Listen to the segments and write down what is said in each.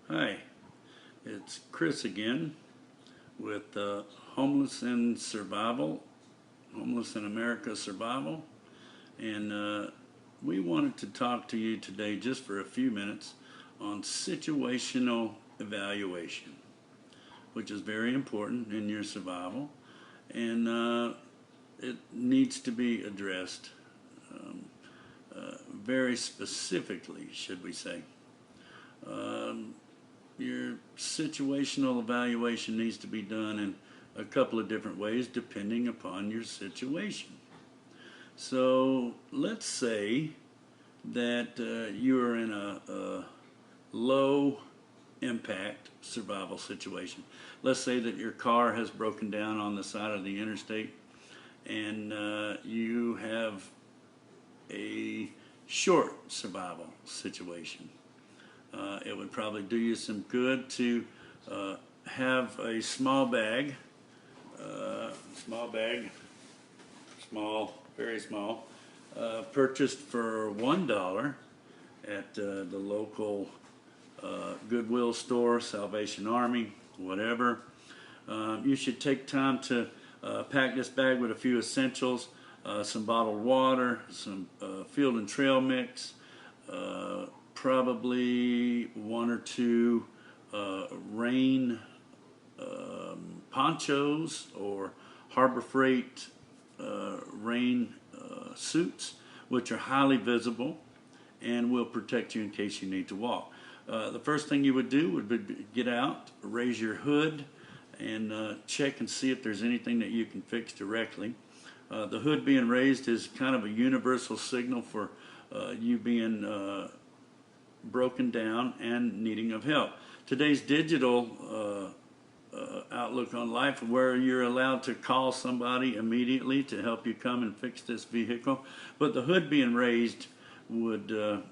Hi, it's Chris again with Homeless in Survival, Homeless in America Survival, and we wanted to talk to you today just for a few minutes on situational evaluation, which is very important in your survival, and it needs to be addressed very specifically, should we say. Your situational evaluation needs to be done in a couple of different ways depending upon your situation. So let's say that you are in a low impact survival situation. Let's say that your car has broken down on the side of the interstate and you have a short survival situation. It would probably do you some good to have a small bag, very small, purchased for $1 at the local Goodwill store, Salvation Army, whatever. You should take time to pack this bag with a few essentials, some bottled water, some field and trail mix, probably one or two rain ponchos or Harbor Freight rain suits, which are highly visible and will protect you in case you need to walk. The first thing you would do would be get out, raise your hood, and check and see if there's anything that you can fix directly. The hood being raised is kind of a universal signal for you being broken down and needing of help. Today's digital outlook on life, where you're allowed to call somebody immediately to help you come and fix this vehicle, but the hood being raised would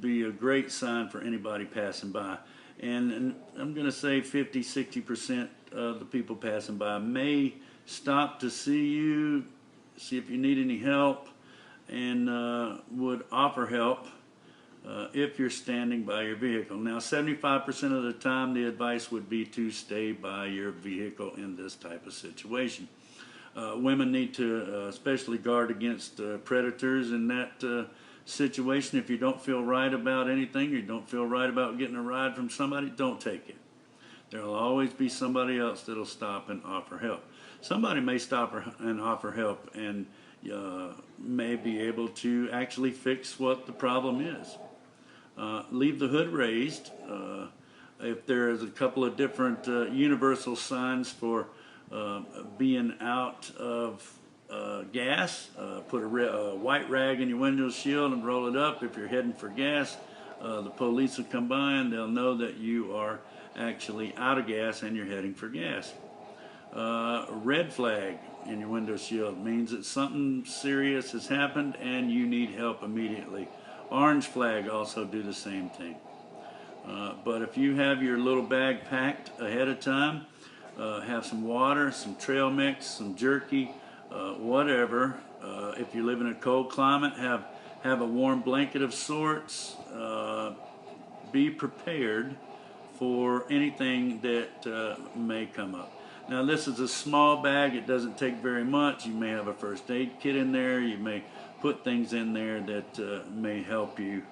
be a great sign for anybody passing by. And I'm going to say 50-60% of the people passing by may stop to see you, see if you need any help, and would offer help if you're standing by your vehicle. Now, 75% of the time, the advice would be to stay by your vehicle in this type of situation. Women need to especially guard against predators in that situation. If you don't feel right about anything, you don't feel right about getting a ride from somebody, don't take it. There will always be somebody else that will stop and offer help. Somebody may stop and offer help and may be able to actually fix what the problem is. Leave the hood raised. If there is a couple of different universal signs for being out of gas, put a white rag in your window shield and roll it up. If you're heading for gas, the police will come by and they'll know that you are actually out of gas and you're heading for gas. Red flag in your window shield means that something serious has happened and you need help immediately. Orange flag also do the same thing. But if you have your little bag packed ahead of time, have some water, some trail mix, some jerky, whatever. If you live in a cold climate, have a warm blanket of sorts. Be prepared for anything that may come up. Now, this is a small bag. It doesn't take very much. You may have a first aid kit in there. You may put things in there that may help you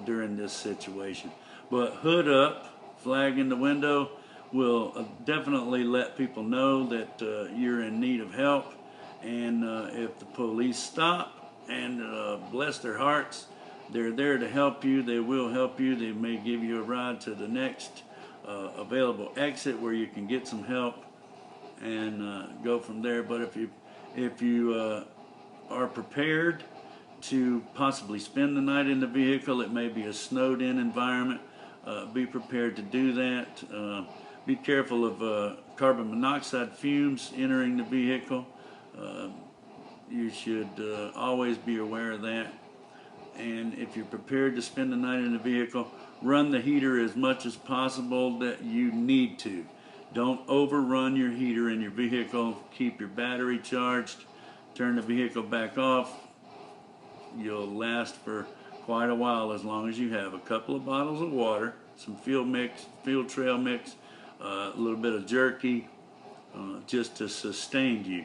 during this situation. But hood up, flag in the window will definitely let people know that you're in need of help. And if the police stop, and bless their hearts, they're there to help you. They will help you. They may give you a ride to the next available exit where you can get some help and go from there. But if you are prepared to possibly spend the night in the vehicle, it may be a snowed in environment, be prepared to do that. Be careful of carbon monoxide fumes entering the vehicle. You should always be aware of that. And if you're prepared to spend the night in the vehicle, run the heater as much as possible that you need to. Don't overrun your heater in your vehicle. Keep your battery charged. Turn the vehicle back off. You'll last for quite a while as long as you have a couple of bottles of water some field trail mix, a little bit of jerky, just to sustain you.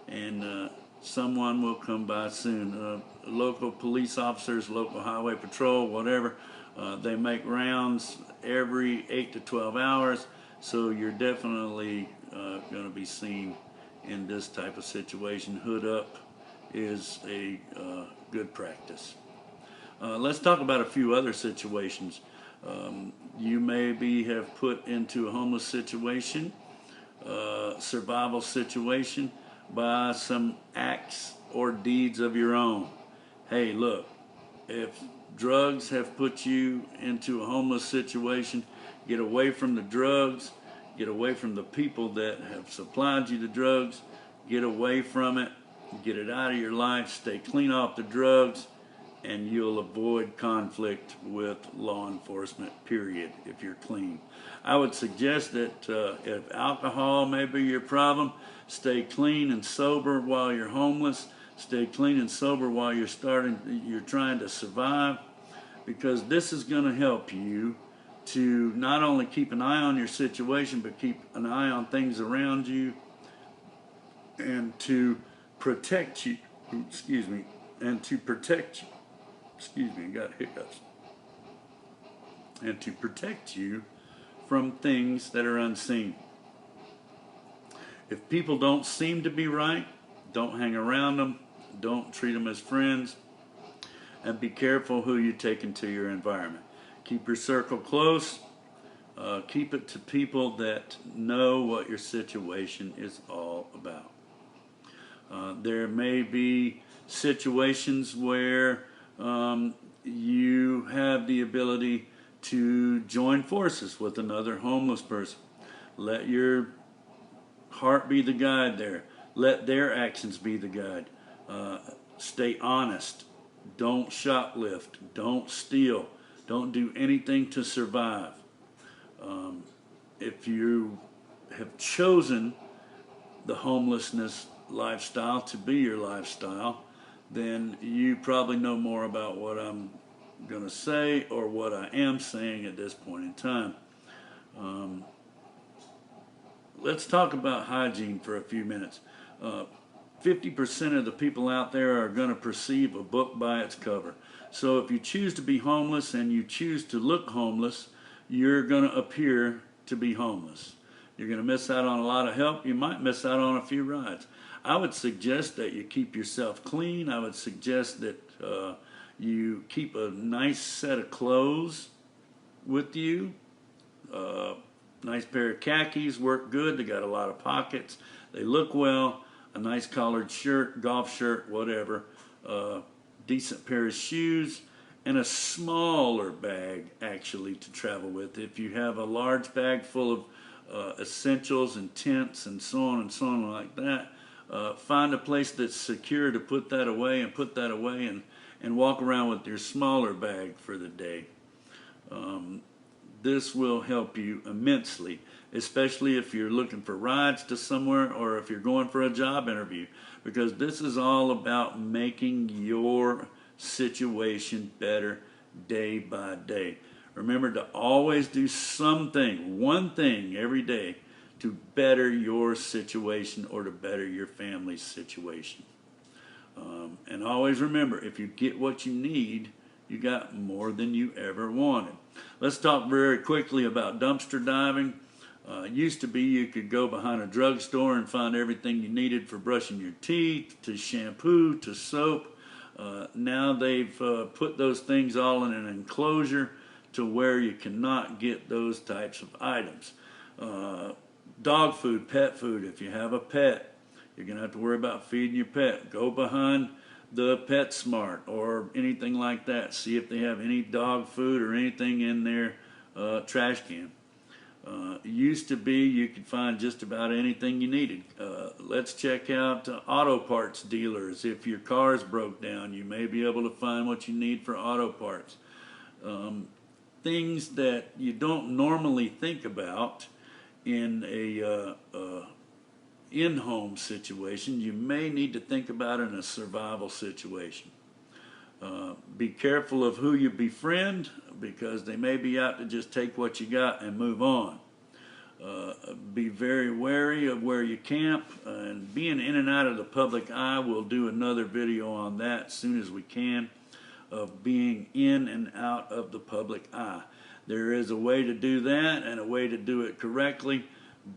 And someone will come by soon. Local police officers, local highway patrol, whatever, they make rounds every 8 to 12 hours, so you're definitely going to be seen in this type of situation. Hood up is a good practice. Let's talk about a few other situations. You maybe have put into a homeless situation, survival situation, by some acts or deeds of your own. Hey, look, if drugs have put you into a homeless situation, get away from the drugs, get away from the people that have supplied you the drugs, get away from it, get it out of your life, stay clean off the drugs, and you'll avoid conflict with law enforcement, period, if you're clean. I would suggest that if alcohol may be your problem, stay clean and sober while you're homeless. Stay clean and sober while you're trying to survive, because this is going to help you to not only keep an eye on your situation, but keep an eye on things around you, and to protect you, and to protect you, got hiccups, and to protect you from things that are unseen. If people don't seem to be right, don't hang around them, don't treat them as friends, and be careful who you take into your environment. Keep your circle close. Keep it to people that know what your situation is all about. There may be situations where you have the ability to join forces with another homeless person. Let your heart be the guide there. Let their actions be the guide. Stay honest. Don't shoplift. Don't steal. Don't do anything to survive. If you have chosen the homelessness lifestyle to be your lifestyle, then you probably know more about what I'm going to say or what I am saying at this point in time. Let's talk about hygiene for a few minutes. 50% of the people out there are going to perceive a book by its cover. So if you choose to be homeless and you choose to look homeless, you're going to appear to be homeless. You're going to miss out on a lot of help. You might miss out on a few rides. I would suggest that you keep yourself clean. I would suggest that you keep a nice set of clothes with you. Nice pair of khakis work good. They got a lot of pockets. They look well. A nice collared shirt, golf shirt, whatever. Decent pair of shoes, and a smaller bag actually to travel with. If you have a large bag full of essentials and tents and so on like that, find a place that's secure to put that away, and walk around with your smaller bag for the day. This will help you immensely, especially if you're looking for rides to somewhere or if you're going for a job interview, because this is all about making your situation better day by day. Remember to always do something, one thing every day to better your situation or to better your family's situation. And always remember, if you get what you need, you got more than you ever wanted. Let's talk very quickly about dumpster diving. Used to be you could go behind a drugstore and find everything you needed for brushing your teeth, to shampoo, to soap. Now they've put those things all in an enclosure to where you cannot get those types of items. Dog food, pet food. If you have a pet, you're going to have to worry about feeding your pet. Go behind the PetSmart or anything like that. See if they have any dog food or anything in their trash can. Used to be you could find just about anything you needed. Let's check out auto parts dealers. If your car's broke down, you may be able to find what you need for auto parts. Things that you don't normally think about in a in-home situation, you may need to think about in a survival situation. Be careful of who you befriend, because they may be out to just take what you got and move on. Be very wary of where you camp, and being in and out of the public eye. We'll do another video on that as soon as we can, of being in and out of the public eye. There is a way to do that and a way to do it correctly,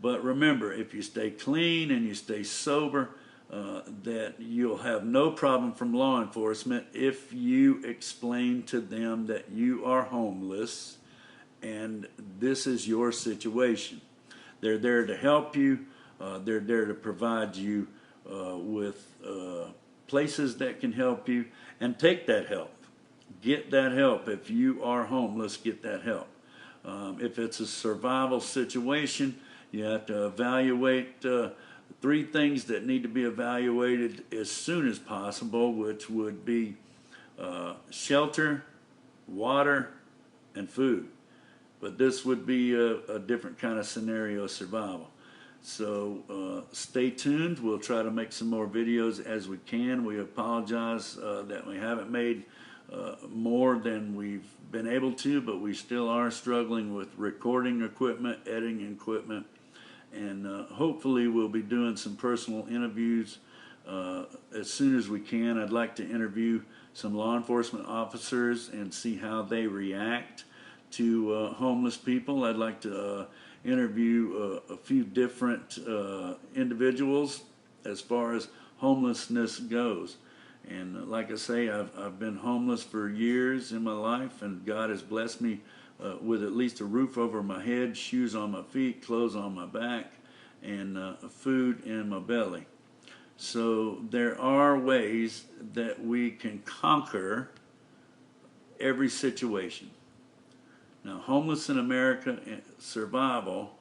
but remember, if you stay clean and you stay sober, that you'll have no problem from law enforcement if you explain to them that you are homeless and this is your situation. They're there to help you. They're there to provide you with places that can help you, and take that help. Get that help. If you are homeless, get that help. If it's a survival situation, you have to evaluate 3 things that need to be evaluated as soon as possible, which would be shelter, water, and food. But this would be a different kind of scenario of survival. So stay tuned. We'll try to make some more videos as we can. We apologize that we haven't made more than we've been able to, but we still are struggling with recording equipment, editing equipment, and hopefully we'll be doing some personal interviews as soon as we can. I'd like to interview some law enforcement officers and see how they react to homeless people. I'd like to interview a few different individuals as far as homelessness goes. And like I say, I've been homeless for years in my life, and God has blessed me with at least a roof over my head, shoes on my feet, clothes on my back, and food in my belly. So there are ways that we can conquer every situation. Now, Homeless in America Survival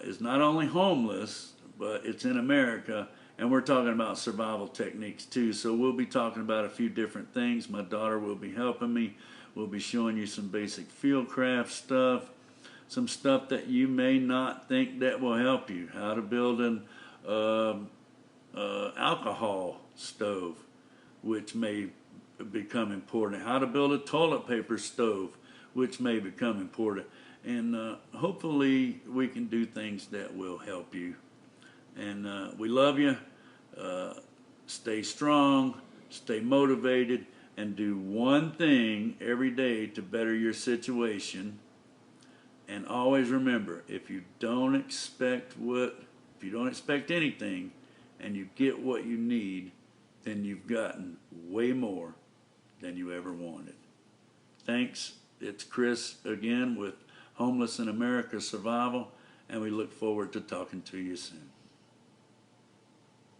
is not only homeless, but it's in America, and we're talking about survival techniques too. So we'll be talking about a few different things. My daughter will be helping me. We'll be showing you some basic field craft stuff, some stuff that you may not think that will help you. How to build an alcohol stove, which may become important. How to build a toilet paper stove, which may become important. And hopefully we can do things that will help you. And we love you. Stay strong, stay motivated, and do one thing every day to better your situation. And always remember, if you don't expect anything and you get what you need, then you've gotten way more than you ever wanted. Thanks. It's Chris again with Homeless in America Survival, and we look forward to talking to you soon.